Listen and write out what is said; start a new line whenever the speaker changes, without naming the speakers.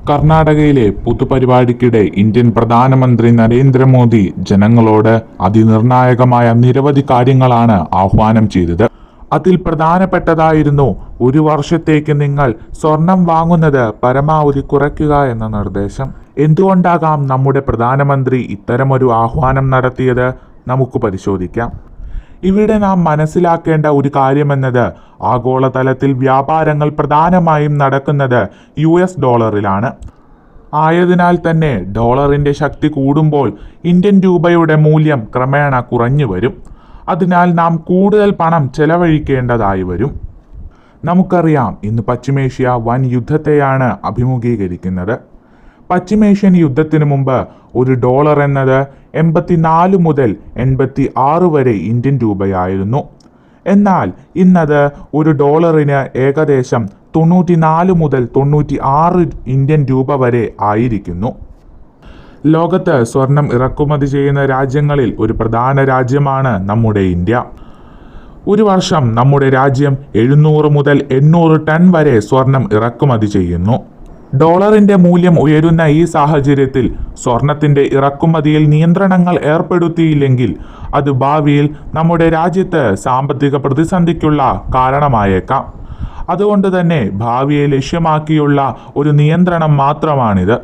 കർണാടകയിലെ പൊതുപരിപാടിക്കിടെ ഇന്ത്യൻ പ്രധാനമന്ത്രി നരേന്ദ്രമോദി ജനങ്ങളോട് അതിനിർണായകമായ നിരവധി കാര്യങ്ങളാണ് ആഹ്വാനം ചെയ്തത്. അതിൽ പ്രധാനപ്പെട്ടതായിരുന്നു 1 വർഷത്തേക്ക് നിങ്ങൾ സ്വർണം വാങ്ങുന്നത് പരമാവധി കുറയ്ക്കുക എന്ന നിർദ്ദേശം. എന്തുകൊണ്ടാകാം നമ്മുടെ പ്രധാനമന്ത്രി ഇത്തരമൊരു ആഹ്വാനം നടത്തിയത്? നമുക്ക് പരിശോധിക്കാം. ഇവിടെ നാം മനസ്സിലാക്കേണ്ട ഒരു കാര്യമെന്നത് ആഗോളതലത്തിൽ വ്യാപാരങ്ങൾ പ്രധാനമായും നടക്കുന്നത് US ഡോളറിലാണ്. ആയതിനാൽ തന്നെ ഡോളറിന്റെ ശക്തി കൂടുമ്പോൾ ഇന്ത്യൻ രൂപയുടെ മൂല്യം ക്രമേണ കുറഞ്ഞു വരും. അതിനാൽ നാം കൂടുതൽ പണം ചെലവഴിക്കേണ്ടതായി വരും. നമുക്കറിയാം, ഇന്ന് പശ്ചിമേഷ്യ വൻ യുദ്ധത്തെയാണ് അഭിമുഖീകരിക്കുന്നത്. പശ്ചിമേഷ്യൻ യുദ്ധത്തിനു മുമ്പ് $1 എന്നത് 84 മുതൽ 86 വരെ ഇന്ത്യൻ രൂപയായിരുന്നു. എന്നാൽ ഇന്നത് $1 ഏകദേശം 94 മുതൽ 96 ഇന്ത്യൻ രൂപ വരെ ആയിരിക്കുന്നു. ലോകത്ത് സ്വർണം ഇറക്കുമതി ചെയ്യുന്ന രാജ്യങ്ങളിൽ ഒരു പ്രധാന രാജ്യമാണ് നമ്മുടെ ഇന്ത്യ. ഒരു വർഷം നമ്മുടെ രാജ്യം 700 മുതൽ 800 ടൺ വരെ സ്വർണം ഇറക്കുമതി ചെയ്യുന്നു. ഡോളറിന്റെ മൂല്യം ഉയരുന്ന ഈ സാഹചര്യത്തിൽ സ്വർണത്തിന്റെ ഇറക്കുമതിയിൽ നിയന്ത്രണങ്ങൾ ഏർപ്പെടുത്തിയില്ലെങ്കിൽ അത് ഭാവിയിൽ നമ്മുടെ രാജ്യത്ത് സാമ്പത്തിക പ്രതിസന്ധിക്കുള്ള കാരണമായേക്കാം. അതുകൊണ്ട് തന്നെ ഭാവിയെ ലക്ഷ്യമാക്കിയുള്ള ഒരു നിയന്ത്രണം മാത്രമാണിത്.